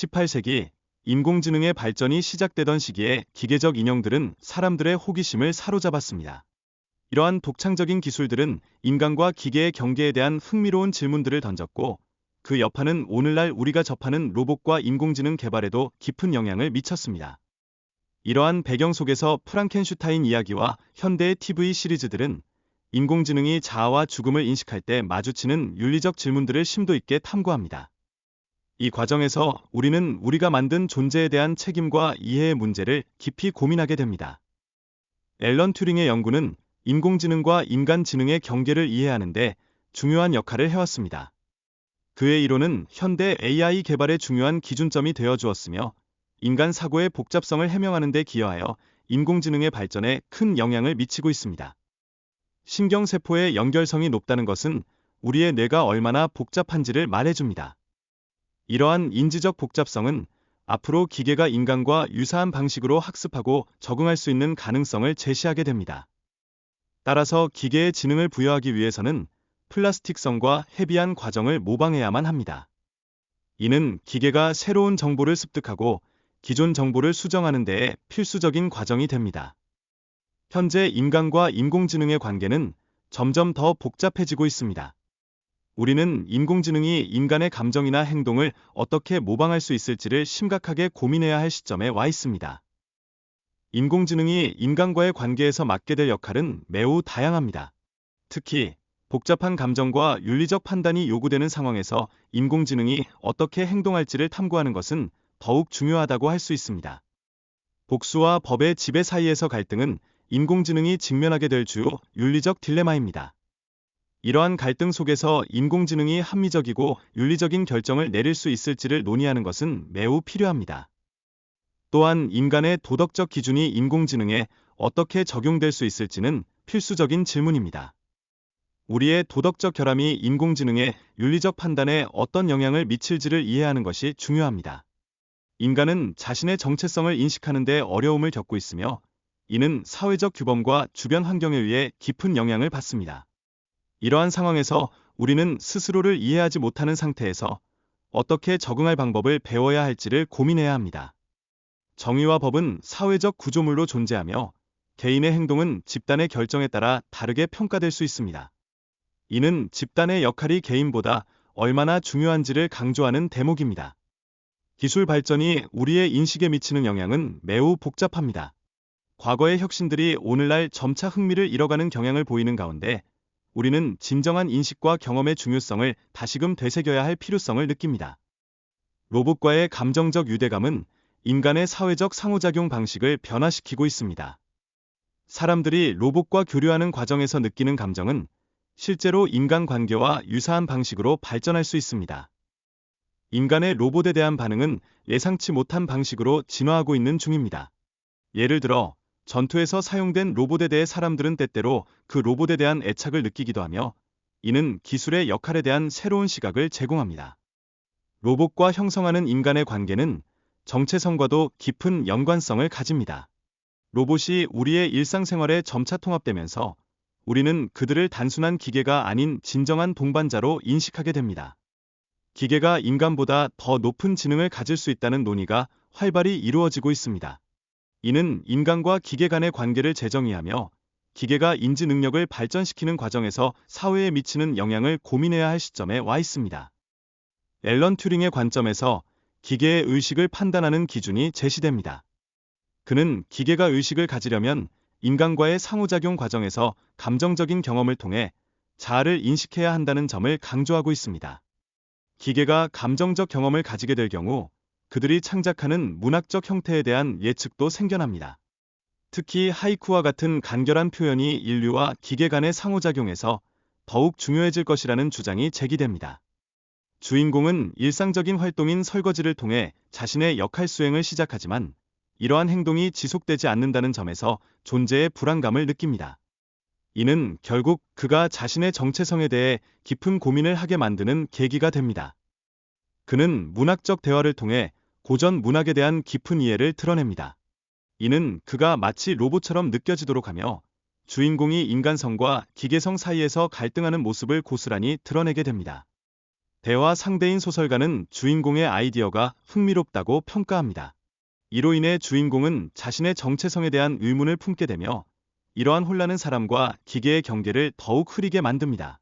18세기 인공지능의 발전이 시작되던 시기에 기계적 인형들은 사람들의 호기심을 사로잡았습니다. 이러한 독창적인 기술들은 인간과 기계의 경계에 대한 흥미로운 질문들을 던졌고, 그 여파는 오늘날 우리가 접하는 로봇과 인공지능 개발에도 깊은 영향을 미쳤습니다. 이러한 배경 속에서 프랑켄슈타인 이야기와 현대의 TV 시리즈들은 인공지능이 자아와 죽음을 인식할 때 마주치는 윤리적 질문들을 심도 있게 탐구합니다. 이 과정에서 우리는 우리가 만든 존재에 대한 책임과 이해의 문제를 깊이 고민하게 됩니다. 앨런 튜링의 연구는 인공지능과 인간 지능의 경계를 이해하는 데 중요한 역할을 해왔습니다. 그의 이론은 현대 AI 개발의 중요한 기준점이 되어 주었으며, 인간 사고의 복잡성을 해명하는 데 기여하여 인공지능의 발전에 큰 영향을 미치고 있습니다. 신경세포의 연결성이 높다는 것은 우리의 뇌가 얼마나 복잡한지를 말해줍니다. 이러한 인지적 복잡성은 앞으로 기계가 인간과 유사한 방식으로 학습하고 적응할 수 있는 가능성을 제시하게 됩니다. 따라서 기계에 지능을 부여하기 위해서는 플라스틱성과 헤비한 과정을 모방해야만 합니다. 이는 기계가 새로운 정보를 습득하고 기존 정보를 수정하는 데에 필수적인 과정이 됩니다. 현재 인간과 인공지능의 관계는 점점 더 복잡해지고 있습니다. 우리는 인공지능이 인간의 감정이나 행동을 어떻게 모방할 수 있을지를 심각하게 고민해야 할 시점에 와 있습니다. 인공지능이 인간과의 관계에서 맡게 될 역할은 매우 다양합니다. 특히 복잡한 감정과 윤리적 판단이 요구되는 상황에서 인공지능이 어떻게 행동할지를 탐구하는 것은 더욱 중요하다고 할 수 있습니다. 복수와 법의 지배 사이에서 갈등은 인공지능이 직면하게 될 주요 윤리적 딜레마입니다. 이러한 갈등 속에서 인공지능이 합리적이고 윤리적인 결정을 내릴 수 있을지를 논의하는 것은 매우 필요합니다. 또한 인간의 도덕적 기준이 인공지능에 어떻게 적용될 수 있을지는 필수적인 질문입니다. 우리의 도덕적 결함이 인공지능의 윤리적 판단에 어떤 영향을 미칠지를 이해하는 것이 중요합니다. 인간은 자신의 정체성을 인식하는 데 어려움을 겪고 있으며, 이는 사회적 규범과 주변 환경에 의해 깊은 영향을 받습니다. 이러한 상황에서 우리는 스스로를 이해하지 못하는 상태에서 어떻게 적응할 방법을 배워야 할지를 고민해야 합니다. 정의와 법은 사회적 구조물로 존재하며, 개인의 행동은 집단의 결정에 따라 다르게 평가될 수 있습니다. 이는 집단의 역할이 개인보다 얼마나 중요한지를 강조하는 대목입니다. 기술 발전이 우리의 인식에 미치는 영향은 매우 복잡합니다. 과거의 혁신들이 오늘날 점차 흥미를 잃어가는 경향을 보이는 가운데, 우리는 진정한 인식과 경험의 중요성을 다시금 되새겨야 할 필요성을 느낍니다. 로봇과의 감정적 유대감은 인간의 사회적 상호작용 방식을 변화시키고 있습니다. 사람들이 로봇과 교류하는 과정에서 느끼는 감정은 실제로 인간관계와 유사한 방식으로 발전할 수 있습니다. 인간의 로봇에 대한 반응은 예상치 못한 방식으로 진화하고 있는 중입니다. 예를 들어, 전투에서 사용된 로봇에 대해 사람들은 때때로 그 로봇에 대한 애착을 느끼기도 하며, 이는 기술의 역할에 대한 새로운 시각을 제공합니다. 로봇과 형성하는 인간의 관계는 정체성과도 깊은 연관성을 가집니다. 로봇이 우리의 일상생활에 점차 통합되면서 우리는 그들을 단순한 기계가 아닌 진정한 동반자로 인식하게 됩니다. 기계가 인간보다 더 높은 지능을 가질 수 있다는 논의가 활발히 이루어지고 있습니다. 이는 인간과 기계 간의 관계를 재정의하며 기계가 인지 능력을 발전시키는 과정에서 사회에 미치는 영향을 고민해야 할 시점에 와 있습니다. 앨런 튜링의 관점에서 기계의 의식을 판단하는 기준이 제시됩니다. 그는 기계가 의식을 가지려면 인간과의 상호작용 과정에서 감정적인 경험을 통해 자아를 인식해야 한다는 점을 강조하고 있습니다. 기계가 감정적 경험을 가지게 될 경우 그들이 창작하는 문학적 형태에 대한 예측도 생겨납니다. 특히 하이쿠와 같은 간결한 표현이 인류와 기계 간의 상호작용에서 더욱 중요해질 것이라는 주장이 제기됩니다. 주인공은 일상적인 활동인 설거지를 통해 자신의 역할 수행을 시작하지만, 이러한 행동이 지속되지 않는다는 점에서 존재의 불안감을 느낍니다. 이는 결국 그가 자신의 정체성에 대해 깊은 고민을 하게 만드는 계기가 됩니다. 그는 문학적 대화를 통해 고전 문학에 대한 깊은 이해를 드러냅니다. 이는 그가 마치 로봇처럼 느껴지도록 하며 주인공이 인간성과 기계성 사이에서 갈등하는 모습을 고스란히 드러내게 됩니다. 대화 상대인 소설가는 주인공의 아이디어가 흥미롭다고 평가합니다. 이로 인해 주인공은 자신의 정체성에 대한 의문을 품게 되며 이러한 혼란은 사람과 기계의 경계를 더욱 흐리게 만듭니다.